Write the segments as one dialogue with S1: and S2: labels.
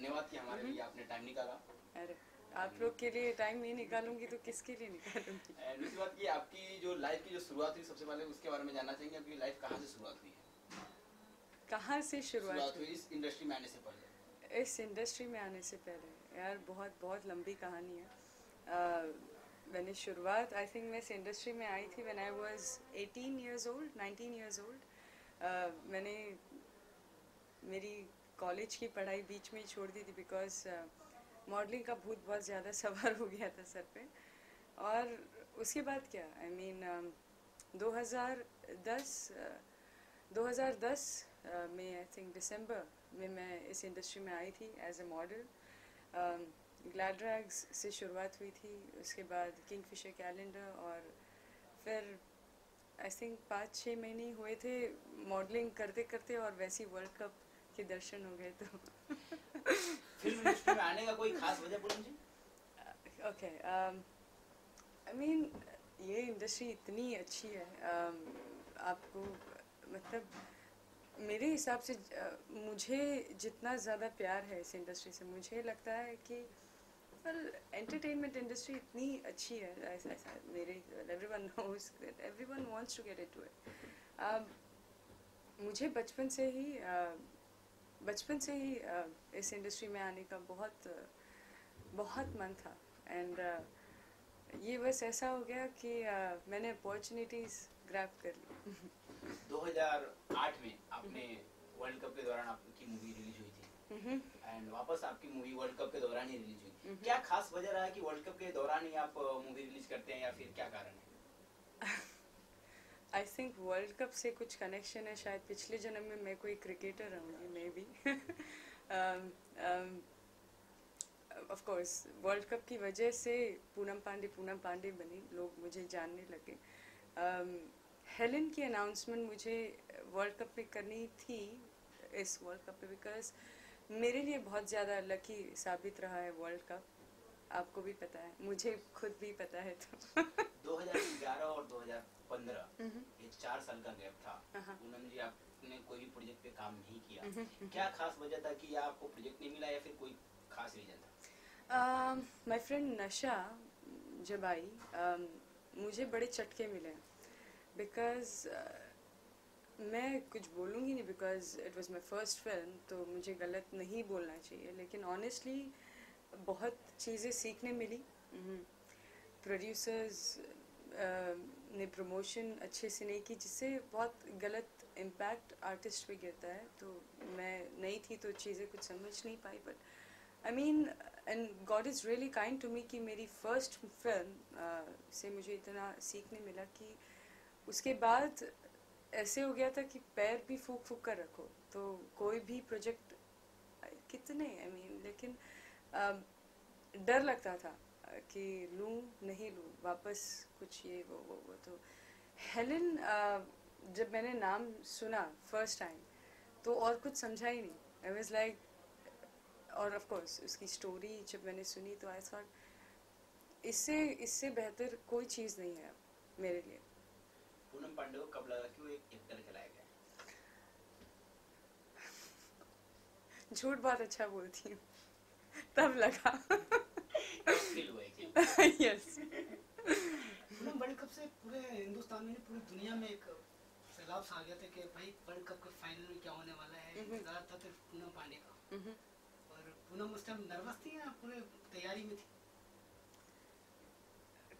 S1: धन्यवाद कि हमारे लिए आपने टाइम निकाला।
S2: अरे आप लोग के लिए टाइम नहीं निकालूंगी तो किसके लिए निकालूंगी।
S1: एंड दूसरी बात कि आपकी जो लाइफ की जो शुरुआत हुई, सबसे पहले उसके बारे में जानना चाहेंगे, आपकी लाइफ कहाँ से शुरुआत हुई है?
S2: कहाँ से शुरुआत
S1: हुई
S2: हुई
S1: इस इंडस्ट्री में आने से पहले?
S2: इस इंडस्ट्री में आने से पहले? यार बहुत बहुत लंबी कहानी है। मैंने शुरुआत आई थिंक मैं इस इंडस्ट्री में आई थी when I was 18 years old, 19 years old. मैंने मेरी कॉलेज की पढ़ाई बीच में ही छोड़ दी थी बिकॉज मॉडलिंग का भूत बहुत ज़्यादा सवार हो गया था सर पे। और उसके बाद क्या, आई मीन 2010 में आई थिंक दिसंबर में मैं इस इंडस्ट्री में आई थी एज ए मॉडल। ग्लैड्रैग्स से शुरुआत हुई थी, उसके बाद किंगफिशर कैलेंडर, और फिर आई थिंक 5-6 महीने ही हुए थे मॉडलिंग करते करते और वैसे ही वर्ल्ड कप के दर्शन हो गए। तो
S1: फिल्म इंडस्ट्री में आने का कोई खास वजह पूनम जी?
S2: ओके, आई मीन ये इंडस्ट्री इतनी अच्छी है, आपको मतलब मेरे हिसाब से मुझे जितना ज़्यादा प्यार है इस इंडस्ट्री से, मुझे लगता है कि वेल एंटरटेनमेंट इंडस्ट्री इतनी अच्छी है, ऐसा मेरे everyone knows, everyone wants to get into it. मुझे बचपन से ही इस इंडस्ट्री में आने का बहुत बहुत मन था। एंड ये बस ऐसा हो गया कि मैंने अपॉर्चुनिटीज़ ग्रैब कर ली।
S1: 2008 में आपने वर्ल्ड कप के दौरान आपकी मूवी रिलीज हुई थी, एंड वापस आपकी मूवी वर्ल्ड कप के दौरान ही रिलीज हुई। क्या खास वजह रहा है कि वर्ल्ड कप के दौरान ही आप मूवी रिलीज करते हैं, या फिर क्या कारण है?
S2: आई थिंक वर्ल्ड कप से कुछ कनेक्शन है, शायद पिछले जन्म में मैं कोई क्रिकेटर रहूँगी may be. Of course world cup की वजह से पूनम पांडे बनी, लोग मुझे जानने लगे। हेलन की अनाउंसमेंट मुझे वर्ल्ड कप में करनी थी, इस वर्ल्ड कप पे, बिकॉज मेरे लिए बहुत ज़्यादा लकी साबित रहा है वर्ल्ड कप। आपको भी पता है, मुझे खुद भी पता है। तो
S1: 2011 और 2015 ये 4 साल का गैप था। पूनम जी आपने कोई भी प्रोजेक्ट पे काम नहीं किया, क्या खास वजह था कि आपको प्रोजेक्ट नहीं मिला, या फिर कोई खास रीजन था?
S2: माय फ्रेंड नशा जब आई, मुझे बड़े चटके मिले बिकॉज मैं कुछ बोलूँगी नहीं, because it was my first film, तो मुझे गलत नहीं बोलना चाहिए, लेकिन ऑनेस्टली बहुत चीज़ें सीखने मिली। प्रोड्यूसर्स ने प्रमोशन अच्छे से नहीं की, जिससे बहुत गलत इम्पैक्ट आर्टिस्ट पे गिरता है। तो मैं नई थी तो चीज़ें कुछ समझ नहीं पाई, but I mean and God is really kind to me कि मेरी फर्स्ट फिल्म से मुझे इतना सीखने मिला कि उसके बाद ऐसे हो गया था कि पैर भी फूक फूक कर रखो, तो कोई भी प्रोजेक्ट कितने आई मीन, लेकिन डर लगता था कि लूँ नहीं लूँ वापस कुछ ये वो। तो हेलन जब मैंने नाम सुना फर्स्ट टाइम तो और कुछ समझा ही नहीं, आई वाज लाइक, और ऑफ कोर्स उसकी स्टोरी जब मैंने सुनी तो आई थॉट इससे बेहतर कोई चीज़ नहीं है मेरे लिए।
S1: पूनम पांडे को कब लगा कि वो एक एक्टर कहलाएगा?
S2: झूठ बहुत अच्छा बोलती हूँ, तब लगा।
S1: फील हुआ है
S2: यस।
S3: पूनम, वर्ल्ड कप से पूरे हिंदुस्तान में, पूरी दुनिया में एक सैलाब सा आ गया था कि भाई वर्ल्ड कप के फाइनल में क्या होने वाला है। इंतजार था तो पूनम पांडे का। और पूनम उस टाइम नर्वस थी या पूरे तैयारी में थी?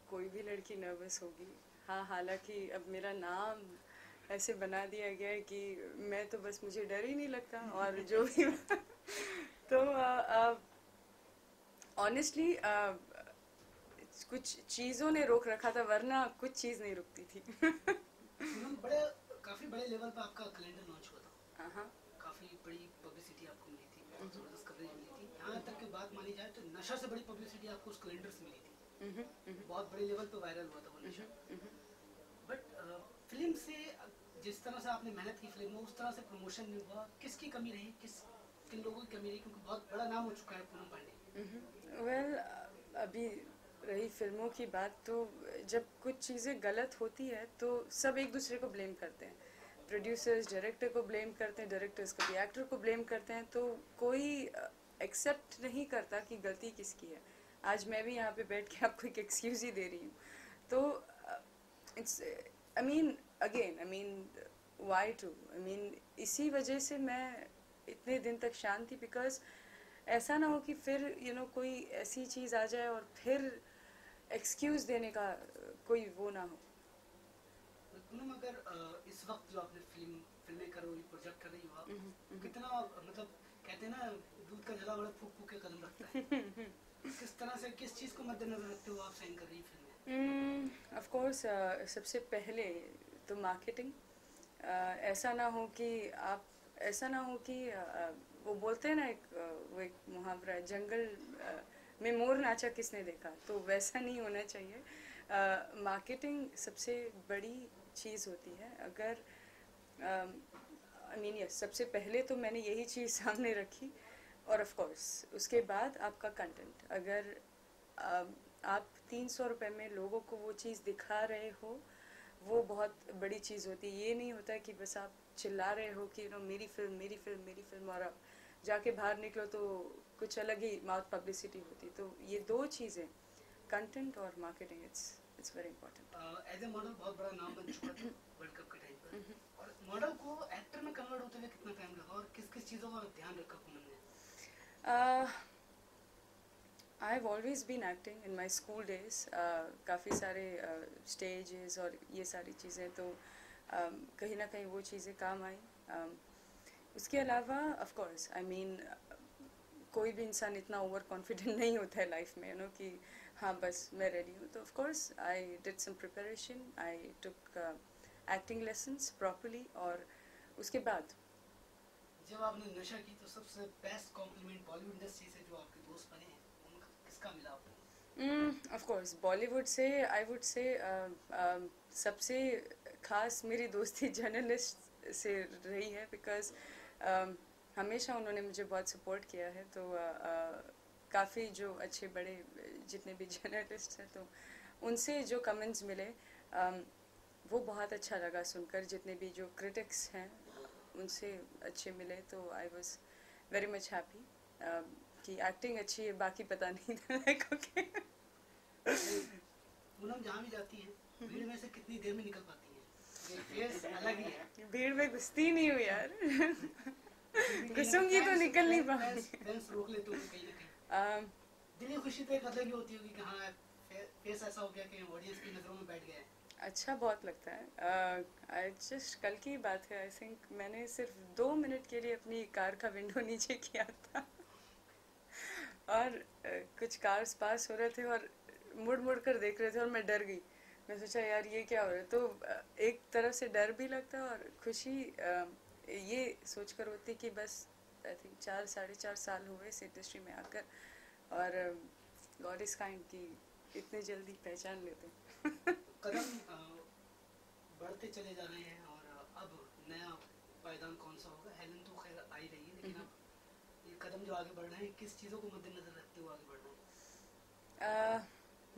S2: कोई भी लड़की नर्वस होगी, हाँ। हालांकि अब मेरा नाम ऐसे बना दिया गया है कि मैं तो बस, मुझे डर ही नहीं लगता, और जो भी तो ऑनेस्टली कुछ चीज़ों ने रोक रखा था, वरना कुछ चीज़ नहीं रुकती थी।
S3: पूनम, काफी बड़े लेवल पर आपका कैलेंडर लॉन्च हुआ था। काफी बड़ी पब्लिसिटी आपको मिली थी, बहुत जबरदस्त कवरेज मिली थी। यहाँ तक की बात मानी जाए तो नशा से बड़ी पब्लिसिटी आपको उस कैलेंडर से मिली थी। बहुत बड़े लेवल पर वायरल हुआ था वो नशा। बट फिल्म से जिस तरह से आपने मेहनत की फिल्म में, उस तरह से प्रमोशन नहीं हुआ। किसकी कमी रही, किन लोगों की कमी रही? क्योंकि बहुत बड़ा नाम हो चुका है पूनम पांडे।
S2: वेल अभी रही फिल्मों की बात, तो जब कुछ चीज़ें गलत होती है तो सब एक दूसरे को ब्लेम करते हैं। प्रोड्यूसर्स डायरेक्टर को ब्लेम करते हैं, डायरेक्टर्स कभी एक्टर को ब्लेम करते हैं, तो कोई एक्सेप्ट नहीं करता कि गलती किसकी है। आज मैं भी यहाँ पे बैठ के आपको एक एक्सक्यूज़ ही दे रही हूँ, तो it's I mean again I mean why to, I mean इसी वजह से मैं इतने दिन तक शांत थी, बिकॉज ऐसा ना हो कि फिर कोई ऐसी चीज़ आ जाए और फिर एक्सक्यूज़ देने का कोई वो ना हो।
S3: पूनम, अगर इस वक्त जो आपने फिल्में कर रही, प्रोजेक्ट कर रही हो आप, कितना मतलब कहते हैं ना दूध का जला बड़ा फूक फूक के कदम रखता है, किस तरह से किस चीज़ को मद्देनजर रखते हो आप साइन कर रही फिल्में?
S2: ऑफ कोर्स सबसे पहले तो मार्केटिंग, ऐसा ना हो कि वो बोलते हैं ना वो एक मुहावरा है, जंगल में मोर नाचा किसने देखा, तो वैसा नहीं होना चाहिए। मार्केटिंग सबसे बड़ी चीज़ होती है। अगर आई मीन यस, सबसे पहले तो मैंने यही चीज़ सामने रखी, और ऑफ कोर्स उसके बाद आपका कंटेंट। अगर आप 300 रुपये में लोगों को वो चीज़ दिखा रहे हो, वो बहुत बड़ी चीज़ होती है। ये नहीं होता है कि बस आप चिल्ला रहे हो कि मेरी फिल्म, और आप जाके बाहर निकलो तो कुछ अलग ही माउथ पब्लिसिटी होती। तो ये दो चीज़ें, कंटेंट और marketing, it's very important.
S3: As a model बहुत बड़ा नाम बन चुका था वर्ल्ड कप के टाइम पर, और मॉडल को एक्टर में कन्वर्ट होते हुए कितना टाइम लगा और किस किस चीज़ों का ध्यान रखा पूनम ने?
S2: I have always been acting in my school days, काफ़ी सारे स्टेजेस और ये सारी चीज़ें, तो कहीं ना कहीं वो चीज़ें काम आई। उसके अलावा ऑफ कोर्स आई मीन कोई भी इंसान इतना ओवर कॉन्फिडेंट नहीं होता है लाइफ में, कि हाँ बस मैं रेडी हूँ। तो of course I did some preparation, I took acting lessons properly, और उसके बाद
S3: जब आपने नशा की तो सबसे बेस्ट कॉम्प्लीमेंट बॉलीवुड इंडस्ट्री से जो आपके दोस्त बने हैं उनका किसका मिला आपको?
S2: ऑफ कोर्स बॉलीवुड से आई वुड से सबसे खास मेरी दोस्ती जर्नलिस्ट से रही है, बिकॉज हमेशा उन्होंने मुझे बहुत सपोर्ट किया है। तो काफ़ी जो अच्छे बड़े जितने भी जर्नलिस्ट हैं, तो उनसे जो कमेंट्स मिले वो बहुत अच्छा लगा सुनकर। जितने भी जो क्रिटिक्स हैं उनसे अच्छे मिले, तो I was very much happy कि एक्टिंग अच्छी है, बाकी पता नहीं था।
S3: पूनम जहाँ भी जाती है भीड़ में से कितनी देर में निकल पाती है? ये फेस अलग ही है।
S2: भीड़ में घुसती नहीं हूँ यार। घुसूंगी तो निकल नहीं पाऊंगी।
S3: फैंस रोक लेते हो कहीं ना कहीं। दिली खुशी तो एक अलग ही होती होगी कि हाँ फेस ऐसा हो गया कि ऑडियंस की नजरों में बैठ गया है।
S2: अच्छा बहुत लगता है। जस्ट कल की बात है, आई थिंक मैंने सिर्फ 2 मिनट के लिए अपनी कार का विंडो नीचे किया था और कुछ कार्स पास हो रहे थे और मुड़ मुड़ कर देख रहे थे और मैं डर गई। मैं सोचा यार ये क्या हो रहा है। तो एक तरफ से डर भी लगता है और खुशी ये सोचकर होती कि बस आई थिंक 4-4.5 साल हुए इस इंडस्ट्री में आकर, और गॉड इज काइंड कि इतने जल्दी पहचान लेते हैं।
S3: कदम बढ़ते चले जा रहे हैं और अब नया पायदान कौन सा होगा? हेलन तो खैर आ ही रही है, लेकिन अब ये कदम जो आगे बढ़ रहे हैं किस चीज़ों को मद्देनजर रखते हुए आगे बढ़ रहे हैं?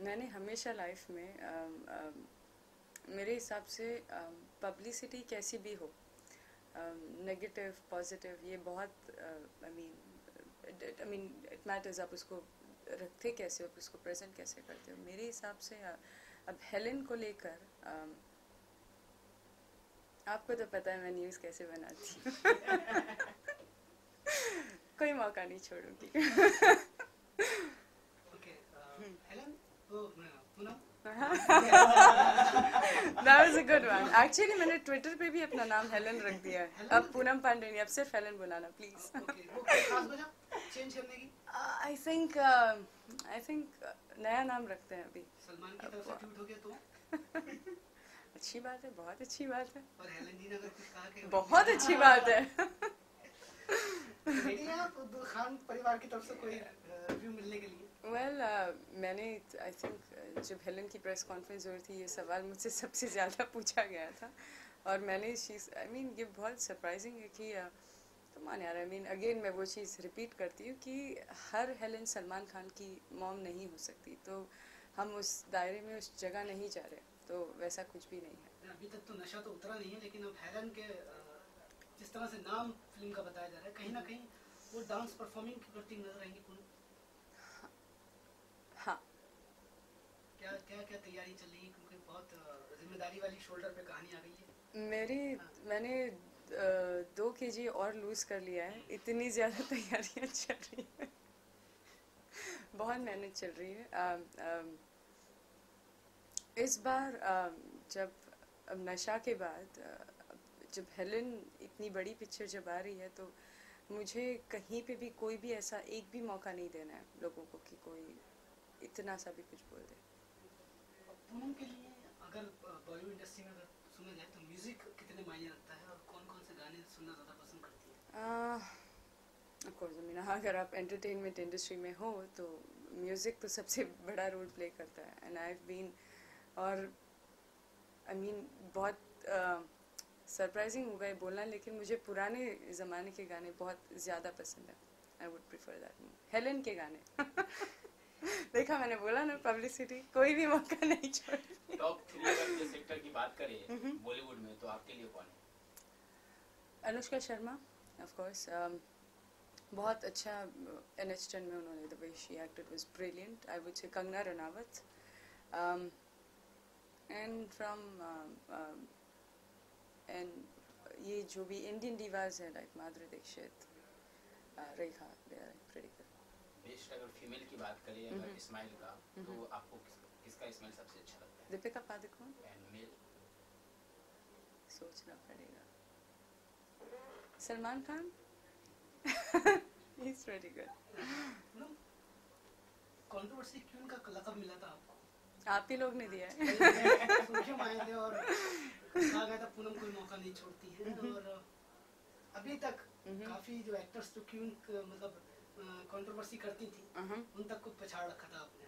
S2: मैंने हमेशा लाइफ में मेरे हिसाब से पब्लिसिटी कैसी भी हो, नेगेटिव पॉजिटिव, ये बहुत आई मीन इट मैटर्स। आप उसको रखते कैसे हो, उसको प्रेजेंट कैसे करते हो। मेरे हिसाब से अब हेलेन को लेकर आपको तो पता है मैं न्यूज़ कैसे बनाती हूँ। कोई मौका नहीं छोड़ूंगी।
S3: ओके, हेलेन तो Poonam
S2: That was a good one. Actually मैंने ट्विटर पे भी अपना नाम हेलेन रख दिया है। अब पूनम पांडे नहीं, अब सिर्फ हेलेन बुलाना प्लीज।
S3: ओके, वो खास वजह चेंज करने की?
S2: आई थिंक नया नाम रखते हैं अभी।
S3: सलमान की तरफ से ट्वीट हो गया तो
S2: अच्छी बात है, बहुत अच्छी बात है।
S3: और हेलेन जी ने अगर कुछ कहा कि
S2: बहुत अच्छी बात है।
S3: रेडी हैं आप खान परिवार की तरफ से कोई रिव्यू मिलने के लिए?
S2: मैंने आई थिंक जब हेलेन की प्रेस कॉन्फ्रेंस हो रही थी ये सवाल मुझसे सबसे ज़्यादा पूछा गया था और मैंने इस चीज़ आई मीन ये बहुत सरप्राइजिंग है कि तो मान यार आई मीन अगेन मैं वो चीज़ रिपीट करती हूँ कि हर हेलेन सलमान खान की मॉम नहीं हो सकती, तो हम उस दायरे में उस जगह नहीं जा रहे, तो वैसा कुछ भी नहीं है।
S3: अभी तक तो नशा तो उतरा नहीं है, लेकिन अब हेलेन के जिस तरह से नाम फिल्म का बताया जा रहा है, कहीं ना कहीं वो डांस परफॉर्मिंग करती नजर आएंगी पूनम?
S2: हाँ।
S3: क्या क्या क्या तैयारी चल रही है, क्योंकि बहुत जिम्मेदारी वाली शोल्डर पे कहानी आ गई है।
S2: मैंने 2 kg और लूज कर लिया है, इतनी ज़्यादा तैयारियां चल रही है। बहुत मेहनत चल रही है। इस बार जब नशा के बाद जब हेलन इतनी बड़ी पिक्चर जब आ रही है, तो मुझे कहीं पे भी कोई भी ऐसा एक भी मौका नहीं देना है लोगों को कि कोई इतना सा भी कुछ बोल दे।
S3: पूनम के लिए अगर बॉलीवुड इंडस्ट्री में अगर सुना जाए तो म्यूजिक कितने मायने रखता है, और कौन कौन से गाने सुनना ज़्यादा पसंद करती है?
S2: ऑफ कोर्स आई मीन, अगर आप एंटरटेनमेंट इंडस्ट्री में हो तो म्यूज़िक तो सबसे बड़ा रोल प्ले करता है। एंड आई हैव बीन, और आई मीन बहुत सरप्राइजिंग होगा ये बोलना, लेकिन मुझे पुराने ज़माने के गाने बहुत ज़्यादा पसंद है। I would prefer that more, Helen के गाने। देखा, मैंने बोला ना, पब्लिसिटी कोई भी मौका नहीं छोड़ती।
S1: टॉप 3 अगर के सेक्टर की बात करें बॉलीवुड में, तो आपके लिए कौन है?
S2: अनुष्का शर्मा ऑफ कोर्स, बहुत अच्छा NH10 में उन्होंने the way she acted was brilliant. I would say Kangana Ranaut, and from and ये जो भी इंडियन डिवास है like Madhuri Dixit, Rekha, they are pretty good.
S1: Best अगर फीमेल की बात करें, अगर स्माइल का, तो आपको किसका स्माइल सबसे अच्छा लगता है?
S2: दीपिका पादुकोण।
S1: And male?
S2: सोचना पड़ेगा। Salman Khan. He's pretty good.
S3: कंट्रोवर्सी क्यों का लक़ब मिला था आपको?
S2: आप ही लोग ने दिया है।
S3: सुर्खियों में आए थे और कहा गया था पूनम कोई मौका नहीं छोड़ती है, और अभी तक काफी जो एक्टर्स जो क्यों मतलब कंट्रोवर्सी करती थी, उन तक को पछाड़ रखा था आपने।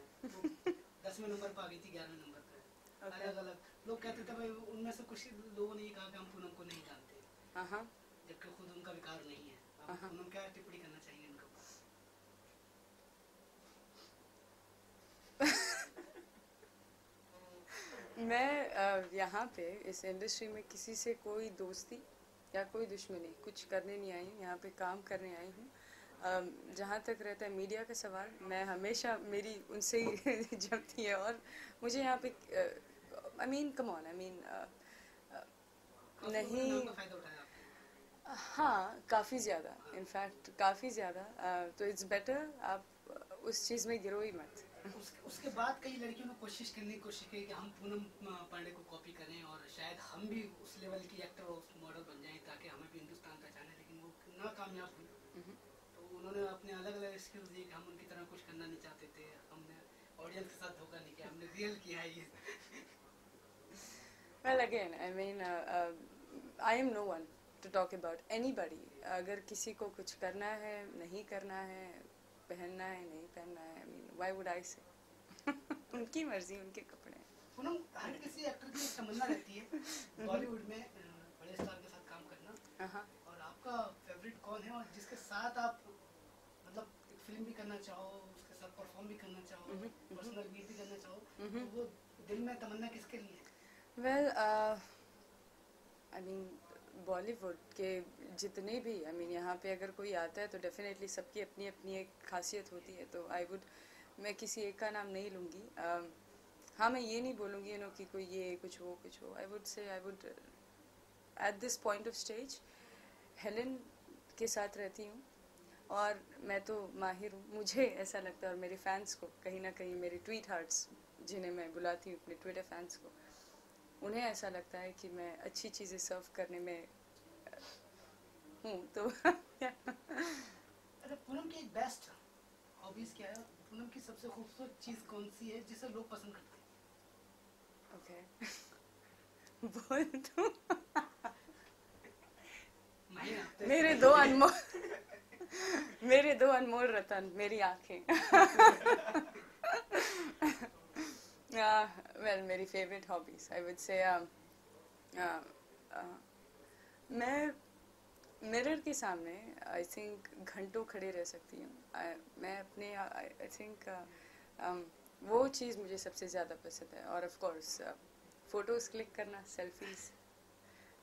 S3: 10वें नंबर पर आ गई थी, 11वें नंबर पे। अलग अलग लोग कहते थे भाई, उनमें से कुछ लोगों ने ये कहा कि हम पूनम को नहीं जानते, जबकि खुद उनका विकार नहीं है। पूनम क्या टिप्पणी करना चाहिए इनके ऊपर?
S2: मैं यहाँ पे इस इंडस्ट्री में किसी से कोई दोस्ती या कोई दुश्मनी कुछ करने नहीं आई हूँ, यहाँ पे काम करने आई हूँ। जहाँ तक रहता है मीडिया का सवाल, मैं हमेशा मेरी उनसे ही जमती है, और मुझे यहाँ पे I mean come on, I mean नहीं, हाँ काफ़ी ज़्यादा, इनफैक्ट काफ़ी ज़्यादा। तो इट्स बेटर आप उस चीज़ में गिरो ही मत।
S3: उसके बाद कई लड़कियों ने कोशिश की कि हम पूनम पांडे को कॉपी करें और शायद हम भी उस लेवल की एक्टर और मॉडल बन जाएं ताकि हमें भी हिंदुस्तान पहचाने, लेकिन वो नाकामयाब हुई। तो उन्होंने अपने अलग अलग स्किल्स दिए कि हम उनकी तरह कुछ करना नहीं चाहते थे, हमने ऑडियंस के साथ धोखा नहीं किया, हमने रियल किया है ये।
S2: Well again, I mean, I am no one to talk about anybody. अगर किसी को कुछ करना है, नहीं करना है, पहनना है, नहीं पहनना है, I mean, why would I say? उनकी मर्जी, उनके कपड़े।
S3: पूनम, हर किसी एक्टर की एक तमन्ना रहती है बॉलीवुड में बड़े स्टार के साथ काम करना, और आपका फेवरेट कौन है, और जिसके साथ आप मतलब एक फिल्म भी करना चाहो, उसके साथ परफॉर्म भी करना चाहो, पर्सनल मीट भी करना चाहो, तो वो दिल में तमन्ना किसके लिए है?
S2: Well, I mean, बॉलीवुड के जितने भी, आई मीन यहाँ पे अगर कोई आता है तो डेफिनेटली सबकी अपनी अपनी एक खासियत होती है, तो आई वुड, मैं किसी एक का नाम नहीं लूँगी। हाँ, मैं ये नहीं बोलूँगी कि कोई ये कुछ हो। आई वुड से, I would at this point of stage Helen के साथ रहती हूँ, और मैं तो माहिर हूँ, मुझे ऐसा लगता है, और मेरे फैंस को कहीं ना कहीं, मेरे ट्वीट हार्ट्स जिन्हें मैं बुलाती हूँ अपने ट्विटर फैंस को, उन्हें ऐसा लगता है कि मैं अच्छी चीज़ें सर्व करने में हूँ। तो
S3: अरे पूनम की एक बेस्ट हॉबीज क्या है? पूनम की सबसे खूबसूरत चीज़ कौन सी है जिसे लोग पसंद करते हैं?
S2: ओके, बोल दूँ? मेरे दो अनमोल रतन, मेरी आँखें। वेल, मेरी फेवरेट हॉबीज आई वुड से, मैं मिरर के सामने आई थिंक घंटों खड़े रह सकती हूँ। मैं अपने आई थिंक वो चीज़ मुझे सबसे ज़्यादा पसंद है, और ऑफ कोर्स फ़ोटोज़ क्लिक करना, सेल्फीज़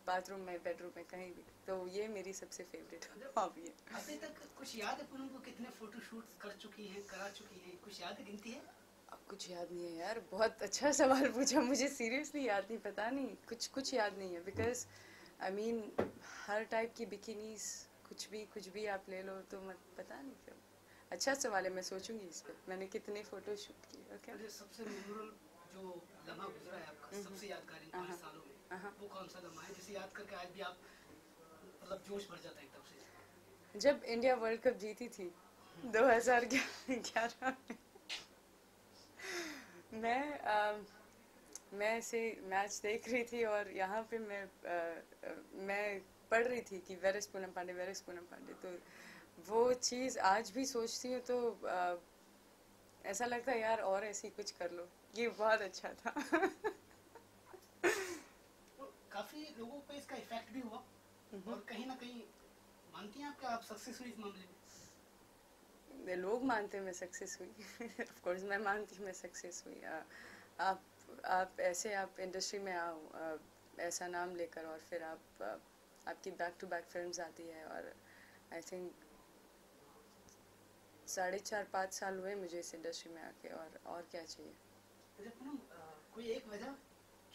S2: बाथरूम में, बेडरूम में, कहीं भी। तो ये मेरी सबसे फेवरेट हॉबी है।
S3: अभी तक कुछ याद है पूनम को कितने फोटो शूट्स कर चुकी हैं, करा चुकी हैं, कुछ याद है, गिनती है?
S2: अब कुछ याद नहीं है यार, बहुत अच्छा सवाल पूछा, मुझे सीरियसली याद नहीं, पता नहीं, कुछ याद नहीं है, because I mean her type की बिकिनीज, कुछ भी आप ले लो, तो मत पता नहीं क्यों। अच्छा सवाल है, मैं सोचूंगी इस पर, मैंने कितने फोटो शूट किए। ओके,
S3: मुझे सबसे मेमोरेबल जो लम्हा गुजरा है आपका, सबसे यादगार इन 5 सालों में, वो कौन सा लम्हा है जिसे याद करके आज भी आप मतलब जोश भर जाता है एकदम से?
S2: जब इंडिया वर्ल्ड कप जीती थी 2011 में, मैं ऐसे मैच देख रही थी और यहाँ पे मैं पढ़ रही थी कि वेयर इज पूनम पांडे, तो वो चीज़ आज भी सोचती हूँ तो ऐसा लगता है यार और ऐसी कुछ कर लो, ये बहुत अच्छा था।
S3: तो काफी लोगों पे इसका इफेक्ट भी हुआ और कहीं ना कहीं मानती हैं आप कि आप सक्सेस हुई इस मामले में?
S2: लोग मानते हैं मैं सक्सेस हुई। ऑफ कोर्स मैं मानती हूँ मैं सक्सेस हुई। आप ऐसे आप इंडस्ट्री में आओ ऐसा नाम लेकर, और फिर आपकी बैक टू बैक फिल्म्स आती है, और आई थिंक 4.5-5 साल हुए मुझे इस इंडस्ट्री में आके, और क्या चाहिए।
S3: अच्छा पूनम, कोई एक वजह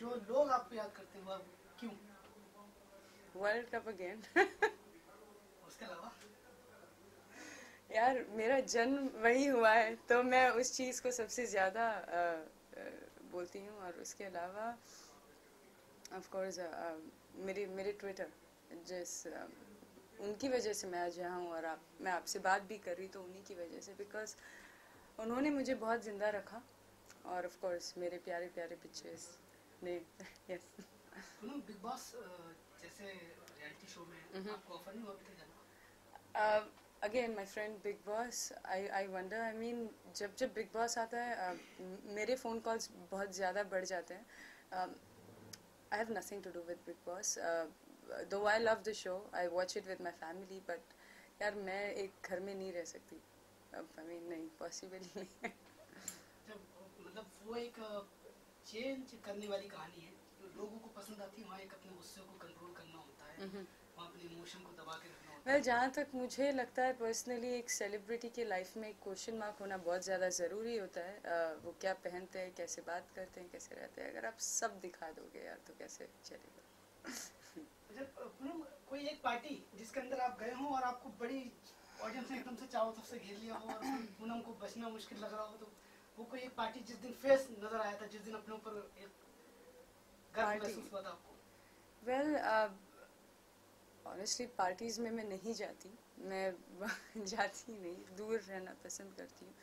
S3: जो लोग आपको याद करते हैं, वो क्यों?
S2: World cup again.
S3: उसके अलावा
S2: यार मेरा जन्म वही हुआ है, तो मैं उस चीज़ को सबसे ज़्यादा बोलती हूँ, और उसके अलावा ऑफ कोर्स मेरे ट्विटर, उनकी वजह से मैं आज यहाँ हूँ, और मैं आपसे बात भी कर रही तो उन्हीं की वजह से, बिकॉज उन्होंने मुझे बहुत ज़िंदा रखा, और ऑफ कोर्स मेरे प्यारे प्यारे पिक्चर्स ने। यस
S3: बिग बॉस जैसे रियलिटी शो में आपको ऑफर नहीं हुआ अभी तक जाना?
S2: Again my friend big boss, I wonder, I mean जब बिग बॉस आता है मेरे फ़ोन कॉल्स बहुत ज़्यादा बढ़ जाते हैं। I have nothing to do with Big Boss. Though I love the show, I watch it with my family, but यार मैं एक घर में नहीं रह सकती अब, I mean नहीं, पॉसिबल नहीं है।
S3: जब मतलब वो एक चेंज करने वाली कहानी है, जो लोगों को पसंद आती है, वहाँ एक अपने गुस्से को कंट्रोल करना होता है, वहाँ अपने इमोशन को दबा के रखना होता है।
S2: जहाँ तक मुझे लगता है पर्सनली, एक सेलिब्रिटी के लाइफ में एक क्वेश्चन मार्क होना बहुत ज़्यादा ज़रूरी होता है। वो क्या पहनते हैं, कैसे बात करते हैं, कैसे रहते हैं, अगर आप सब दिखा दोगे यार तो कैसे चलेगा।
S3: पूनम, कोई एक पार्टी जिसके अंदर आप गए हो और आपको बड़ी ऑडियंस ने एकदम से चारों तरफ से घेर लिया हो और पूनम को बचना मुश्किल लग रहा हो, तो वो कोई एक पार्टी जिस दिन फेस नजर आया था, जिस दिन अपने ऊपर एक गर्व महसूस हुआ था आपको?
S2: वेल ऑनेस्टली पार्टीज़ में मैं नहीं जाती, मैं जाती ही नहीं, दूर रहना पसंद करती हूँ,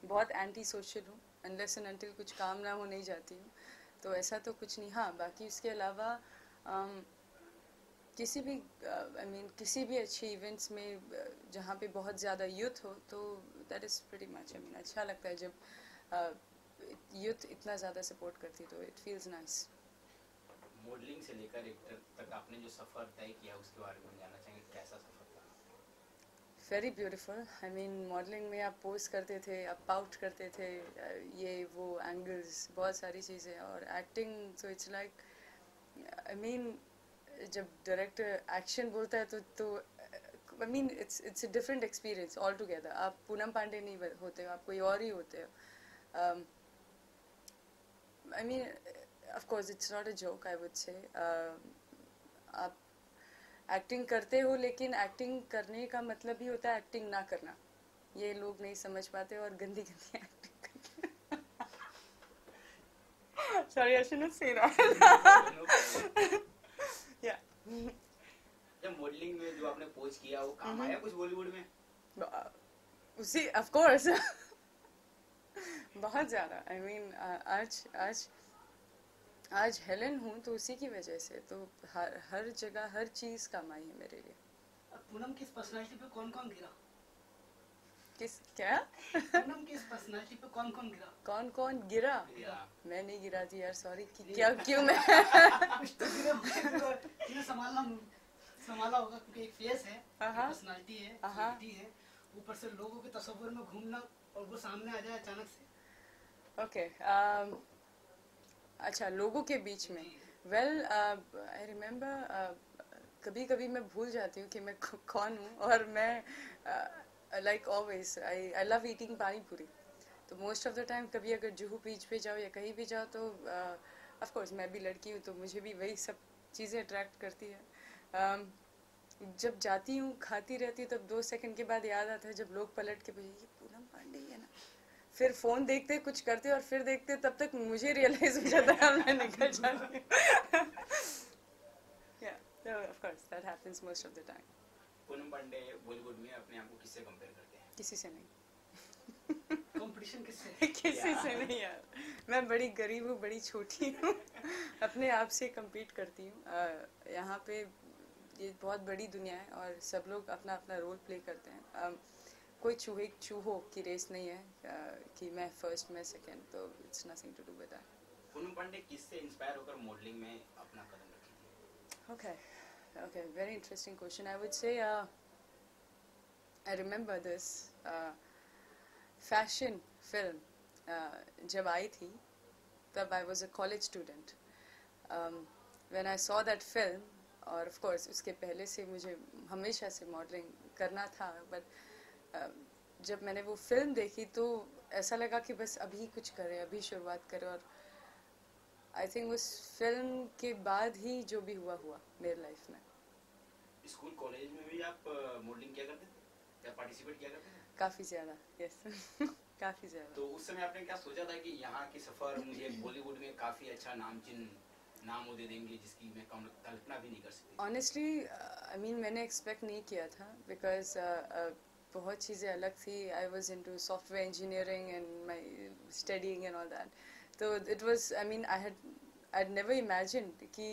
S2: बहुत एंटी सोशल हूँ, अनलेस एंड अनटिल कुछ काम ना हो नहीं जाती हूँ, तो ऐसा तो कुछ नहीं। हाँ बाकी उसके अलावा किसी भी किसी भी अच्छे इवेंट्स में जहाँ पे बहुत ज़्यादा यूथ हो, तो that is pretty much, I mean अच्छा लगता है जब यूथ इतना ज़्यादा सपोर्ट करती, तो इट फील्स नाइस।
S1: मॉडलिंग से लेकर एक्टर तक आपने जो सफ़र तय किया उसके बारे में जानना चाहेंगे, कैसा सफ़र था?
S2: Very beautiful, I mean modelling में आप पोज करते थे, आप पाउट करते थे, ये वो एंगल्स, बहुत सारी चीज़ें, और एक्टिंग तो इट्स लाइक, आई मीन जब डायरेक्टर एक्शन बोलता है तो I mean it's a different experience all together. आप पूनम पांडे नहीं होते हो, आप कोई और ही होते हो। I mean of course it's not a joke, I would से आप एक्टिंग करते हो, लेकिन एक्टिंग करने का मतलब ही होता है एक्टिंग ना करना, ये लोग नहीं समझ पाते और गंदी गंदी एक्टिंग करते हैं। Sorry, I shouldn't say that. Yeah.
S1: जब मॉडलिंग में जो आपने पोज किया वो काम आया कुछ बॉलीवुड में?
S2: उसी ऑफ कोर्स बहुत ज़्यादा, आई मीन आज हेलन हूँ तो उसी की वजह से, तो हर जगह हर चीज़ काम आई है मेरे लिए।
S3: पूनम की इस पर्सनालिटी पे कौन कौन गिरा?
S2: क्या?
S3: पूनम की इस पर्सनालिटी पे कौन कौन गिरा?
S2: कौन गिरा? मैं नहीं गिरा थी यार, सॉरी। क्या क्यों मैं
S3: कुछ तो गिरे होंगे, जिन्हें संभाला होगा, क्योंकि एक फेस है, पर्सनालिटी है, क्वालिटी है, ऊपर से लोगों के तस्वीर में घूमना और वो सामने आ जाए अचानक से।
S2: ओके अच्छा, लोगों के बीच में वेल आई रिमेम्बर कभी कभी मैं भूल जाती हूँ कि मैं कौन हूँ, और मैं like always I love eating पानी पूरी। तो मोस्ट ऑफ द टाइम कभी अगर जुहू बीच पे जाओ या कहीं भी जाओ तो ऑफ कोर्स मैं भी लड़की हूँ तो मुझे भी वही सब चीज़ें अट्रैक्ट करती है। जब जाती हूँ खाती रहती हूँ तब 2 सेकंड के बाद याद आता है जब लोग पलट के पूछे ये पूनम पांडे ही है ना, फिर फोन देखते कुछ करते और फिर देखते तब तक मुझे रियलाइज हो जाता है मैं निकल जाती हूँ। Yeah, so of course that happens most of the time.
S1: Poonam Pandey Bollywood में अपने आप को किससे कंपेयर करते हैं?
S2: किसी से नहीं।
S3: कंपटीशन किससे?
S2: किसी से नहीं यार, मैं बड़ी गरीब हूँ, बड़ी छोटी हूँ, अपने आप से compete करती हूँ। यहाँ पे ये बहुत बड़ी दुनिया है और सब लोग अपना अपना रोल प्ले करते हैं। कोई चूहों की रेस नहीं है कि मैं फर्स्ट मैं सेकंड, तो it's nothing to do with that.
S1: Poonam Pandey किससे इंस्पायर होकर मॉडलिंग में अपना कदम रखी थी?
S2: Okay, very interesting question. I would say I remember this fashion film जब आई थी तब I was a college student. When I saw that film, और of course उसके पहले से मुझे हमेशा से मॉडलिंग करना था, but जब मैंने वो फिल्म देखी तो ऐसा लगा कि बस अभी कुछ करें, अभी शुरुआत करें, और आई थिंक उस फिल्म के बाद ही जो भी हुआ मेरे लाइफ में।
S1: स्कूल कॉलेज में भी आप मॉडलिंग किया करते थे या पार्टिसिपेट किया करते थे?
S2: काफ़ी ज़्यादा, यस। काफ़ी ज़्यादा।
S1: तो उस समय आपने क्या सोचा था कि यहाँ की सफ़र मुझे बॉलीवुड में काफ़ी अच्छा नाम वो दे देंगे जिसकी मैं कल्पना भी नहीं कर सकती?
S2: ऑनेस्टली आई मीन मैंने एक्सपेक्ट नहीं किया था, बिकॉज बहुत चीज़ें अलग थी। I was into software engineering and my studying and all that, तो it was I mean I never imagined कि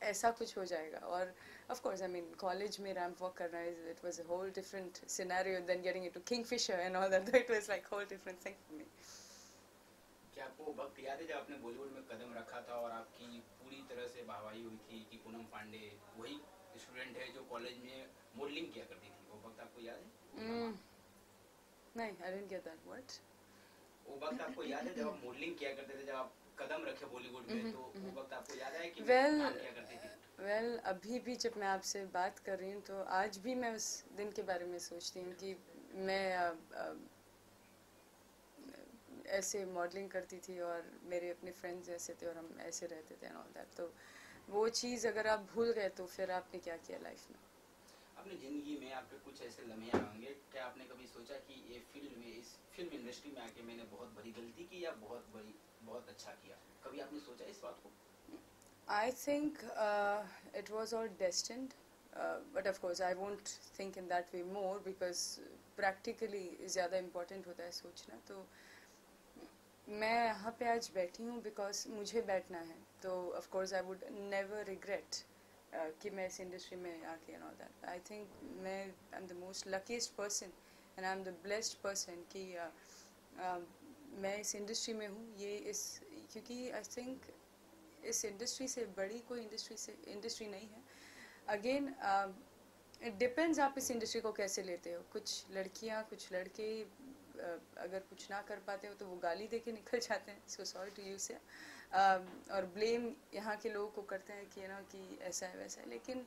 S2: ऐसा कुछ हो जाएगा। और of course I mean college में रैंप वॉक करना it was a whole different scenario than getting into Kingfisher and all that, it was like whole different thing for me.
S1: क्या आपको वक्त याद है जब आपने बॉलीवुड में कदम रखा था और आपकी पूरी तरह से वाहवाही हुई थी कि पूनम पांडे वही स्टूडेंट है जो कॉलेज में मॉडलिंग किया करती थी? वो वक्त आपको याद है?
S2: नहीं, I didn't get that word.
S1: वो वक्त आपको याद है जब आप मॉडलिंग किया करते थे, जब आप कदम रखे बॉलीवुड में, तो वो वक्त आपको याद है कि काम किया करती थी?
S2: वेल अभी भी जब मैं आपसे बात कर रही हूँ तो आज भी मैं उस दिन के बारे में सोचती हूँ कि मैं ऐसे मॉडलिंग करती थी और मेरे अपने फ्रेंड्स ऐसे थे और हम ऐसे रहते थे एंड ऑल दैट। तो वो चीज़ अगर आप भूल गए तो फिर आपने क्या किया लाइफ में?
S1: अपनी ज़िंदगी में आपके कुछ ऐसे लम्हे होंगे, क्या आपने कभी सोचा कि ये फील्ड में, इस फिल्म इंडस्ट्री में आके मैंने बहुत बड़ी गलती की या बहुत अच्छा किया? कभी आपने सोचा इस बात को?
S2: I think it was all destined, but of course I won't think in that way more because practically ज़्यादा important होता है सोचना। तो मैं यहाँ पे आज बैठी हूँ because मुझे बैठना है, तो of course I would never regret कि मैं इस इंडस्ट्री में आके and all that. I think मैं I'm the most luckiest person and I'm the blessed person कि मैं इस इंडस्ट्री में हूँ। क्योंकि I think इस इंडस्ट्री से बड़ी कोई इंडस्ट्री नहीं है। अगेन इट डिपेंड्स आप इस इंडस्ट्री को कैसे लेते हो। कुछ लड़कियां कुछ लड़के अगर कुछ ना कर पाते हो तो वो गाली दे के निकल जाते हैं, सो सॉरी टू यू से, और ब्लेम यहाँ के लोगों को करते हैं कि ना कि ऐसा है वैसा है। लेकिन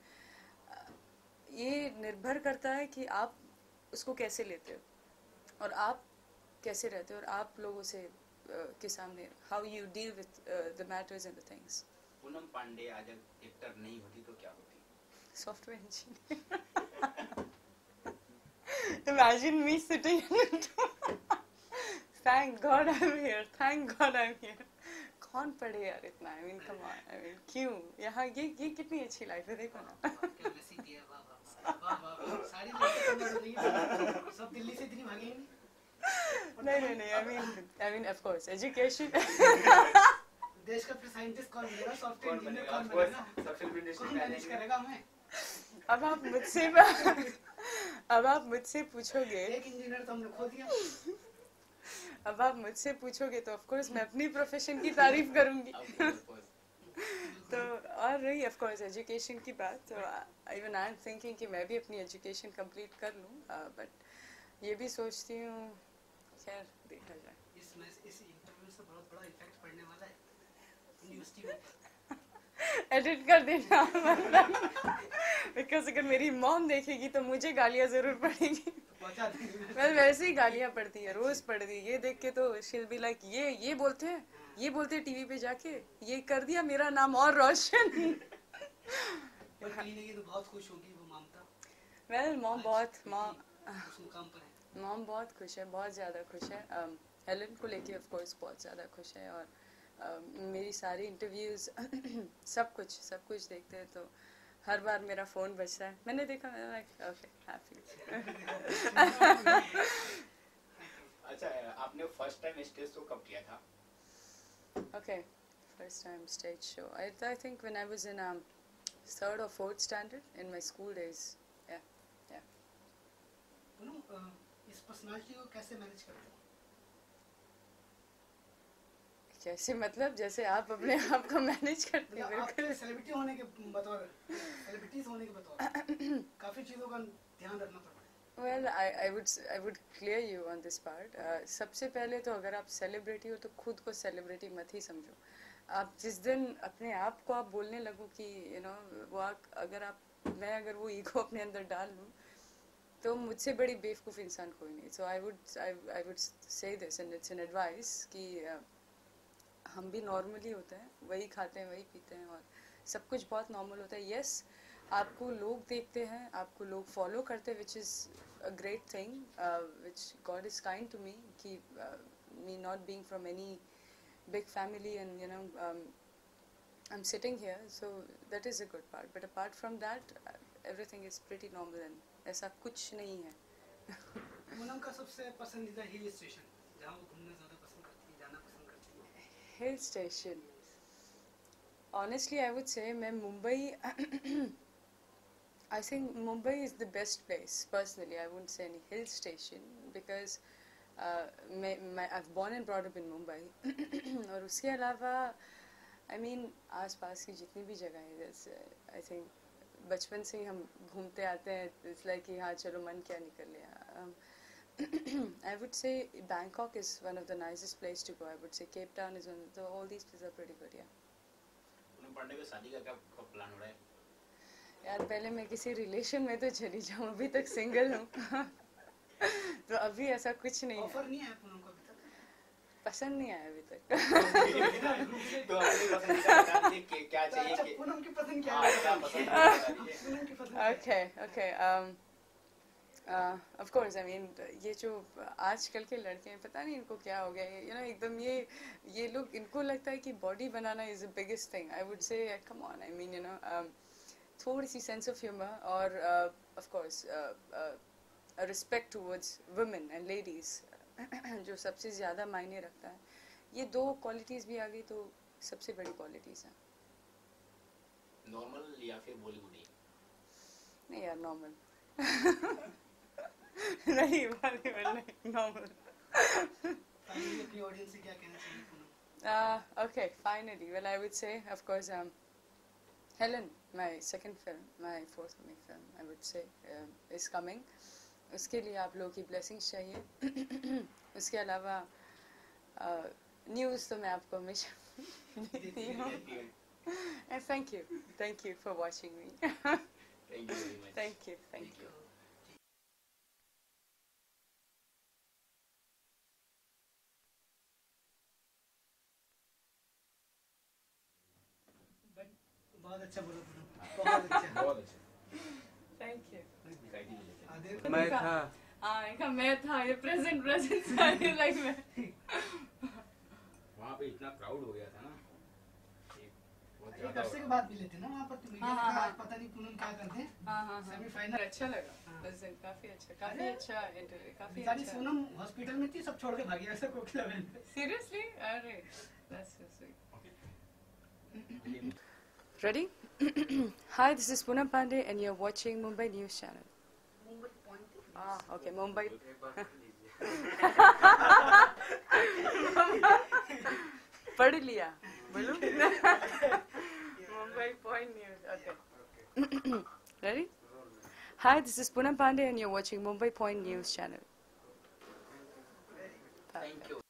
S2: ये निर्भर करता है कि आप उसको कैसे लेते हो और आप कैसे रहते हो और आप लोगों से के सामने how you deal with the matters and the things.
S1: Poonam Pandey आज एक्टर नहीं होती तो क्या होती?
S2: Software engineer. Imagine me sitting thank God I'm here, thank God I'm here. कौन पढ़े यार इतना? I mean come on, I mean क्यों यहाँ ये कितनी अच्छी लाइफ है, देखो ना।
S3: सारी लड़कियां सब दिल्ली से इतनी भागेंगी?
S2: नहीं, I mean of course education।
S3: देश का साइंटिस्ट कौन बनेगा? सॉफ्टवेयर इंजीनियर कौन बनेगा?
S1: सब फिल्म इंडस्ट्री
S3: कौन मैनेज करेगा हमें?
S2: अब आप मुझसे पूछोगे,
S3: एक इंजीनियर तो हमने खो दिया।
S2: अब आप मुझसे पूछोगे तो ऑफ कोर्स मैं अपनी प्रोफेशन की तारीफ करूंगी। तो और रही ऑफ कोर्स एजुकेशन की बात, तो इवन आई एम थिंकिंग कि मैं भी अपनी एजुकेशन कंप्लीट कर लूँ, बट ये भी सोचती हूँ खैर देखा जाए।
S3: इस इंटरव्यू से बहुत बड़ा इफेक्ट पड़ने वाला है यूनिवर्सिटी में।
S2: एडिट कर देना मतलब बिकॉज अगर मेरी मॉम देखेगी तो मुझे गालियाँ जरूर पड़ेगी।
S3: पहुंचा देंगे।
S2: वेल वैसे ही गालियाँ पड़ती है, रोज पड़ती है, ये देख के तो शील बी लाइक ये बोलते हैं, ये बोलते हैं टीवी पे जाके, ये कर दिया मेरा नाम और रोशन।
S3: पर कहीं ना कहीं तो बहुत खुश होगी वो ममता।
S2: वेल मॉम
S3: उस मुकाम पर है।
S2: मॉम बहुत खुश है, बहुत ज़्यादा खुश है। हेलन को लेके ऑफ कोर्स बहुत ज़्यादा खुश है, और मेरी सारी इंटरव्यूज़ सब कुछ देखते हैं, तो हर बार मेरा फ़ोन बजता है, मैंने देखा, ओके हैप्पी।
S1: अच्छा, आपने फर्स्ट टाइम स्टेज शो कब किया था?
S2: Okay, first time stage show. I think when I was in 3rd or 4th standard in my school days. Yeah.
S3: Poonam, इस पर्सनालिटी को कैसे मैनेज करते हो?
S2: कैसे मतलब जैसे आप अपने आप को मैनेज करते हो?
S3: आपके सेलिब्रिटी होने के बतौर, सेलिब्रिटीज होने के बतौर काफी चीजों का ध्यान रखना पड़ता है।
S2: Well, I would clear you on this part. सबसे पहले तो अगर आप सेलिब्रिटी हो तो खुद को सेलिब्रिटी मत ही समझो। आप जिस दिन अपने आप को आप बोलने लगो कि अगर वो ईगो अपने अंदर डाल लूँ तो मुझसे बड़ी बेवकूफ़ इंसान कोई नहीं। So I would say this and it's an advice कि हम भी नॉर्मली होते हैं, वही खाते हैं, वही पीते हैं, और सब कुछ बहुत नॉर्मल होता है। यस, आपको लोग देखते हैं, आपको लोग फॉलो करते हैं, which is a great thing, which God is kind to me, कि me not being from any big family, and I'm sitting here, so that is a good part, but apart from that everything is pretty normal and ऐसा कुछ नहीं है।
S3: पूनम का सबसे पसंदीदा hill station जहाँ वो घूमना ज़्यादा पसंद करती है, जाना पसंद करती है?
S2: Hill station, honestly I would say मैं Mumbai I think Mumbai is the best place. Personally, I wouldn't say any hill station because I've born and brought up in Mumbai. और उसके अलावा I mean आसपास की जितनी भी जगह है, I think बचपन से ही हम घूमते आते हैं, it's like कि हाँ चलो मन क्या निकल लिया। I would say Bangkok is one of the nicest place to go. I would say Cape Town is one. So all these places are pretty good, yeah.
S1: Poonam Pandey का शादी का क्या प्लान हो रहा है?
S2: यार पहले मैं किसी रिलेशन में तो चली जाऊँ, अभी तक सिंगल हूँ। तो अभी ऐसा कुछ नहीं है।
S3: ऑफर नहीं आया पूनम को अभी तक?
S2: पसंद नहीं आया अभी तक।
S1: तो अपनी पसंदीदा बता दीजिए क्या चाहिए कि
S3: पूनम की पसंद क्या
S1: क्या पसंद है?
S3: पूनम की पसंद
S2: Okay. Of course, I mean ये जो आजकल के लड़के हैं, पता नहीं इनको क्या हो गया, एकदम ये लोग, इनको लगता है कि body banana is the biggest thing. I would say come on, I mean थोड़ी सी सेंस ऑफ ह्यूमर, और of course respect towards women and ladies जो सबसे ज़्यादा मायने रखता है। ये दो क्वालिटीज़ भी आ गई तो सबसे बड़ी क्वालिटीज़ हैं।
S1: नॉर्मल या फिर बॉलीवुड?
S2: नहीं यार, नॉर्मल। नहीं बॉलीवुड नहीं, नॉर्मल।
S3: फाइनली अपनी ऑडियंस से क्या कहना चाहिए Poonam?
S2: Okay, finally, well I would say of course Helen, my second film, my forthcoming film, I would say is coming. उसके लिए आप लोगों की ब्लेसिंग्स चाहिए। उसके अलावा न्यूज़ तो मैं आपको हमेशा देती हूँ। And thank you for watching me.
S1: Thank you very much.
S2: Thank you.
S3: बहुत अच्छा बोला पूनम, बहुत अच्छा।
S1: बहुत अच्छा।
S2: Thank you.
S3: आदित्य,
S4: मैं था।
S2: इनका मैं था, ये प्रेजेंट सारे लाइफ में।
S1: वहाँ पे इतना क्राउड हो गया था ना, बहुत
S3: एक
S1: ज़्यादा।
S3: अरसे के बाद मिले थे ना वहाँ पर, तो मीडिया ने
S2: हाँ,
S3: कहा
S2: हाँ।
S3: आज पता नहीं पूनम क्या करते हैं।
S2: हाँ।
S3: सेमीफाइनल
S2: अच्छा लगा,
S3: हाँ।
S2: उस दिन काफी अच्छा इंटरव्यू, काफी
S3: बेचारी
S2: अच्छा।
S3: पूनम हॉस्पिटल में थी, सब छोड़ के भागी ऐसा कोकिला बहन पे।
S2: Seriously? अरे, that's so sweet.
S1: Okay.
S2: Ready? Hi, this is Poonam Pandey and you're watching Mumbai News Channel.
S3: Mumbai point
S2: Okay, Mumbai.
S4: एक बार पढ़ लीजिए।
S2: पढ़ लिया, बोलो। Mumbai Point News. Okay. Ready? Hi, this is Poonam Pandey and you're watching Mumbai Point News Channel.
S1: Thank you.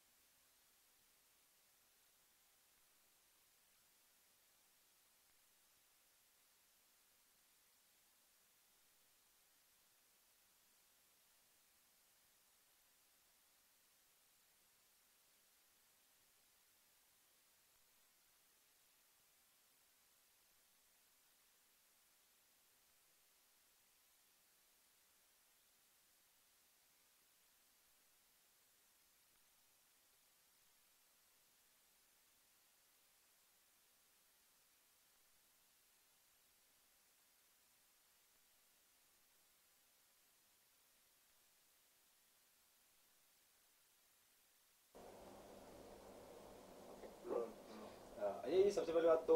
S4: सबसे पहले बात तो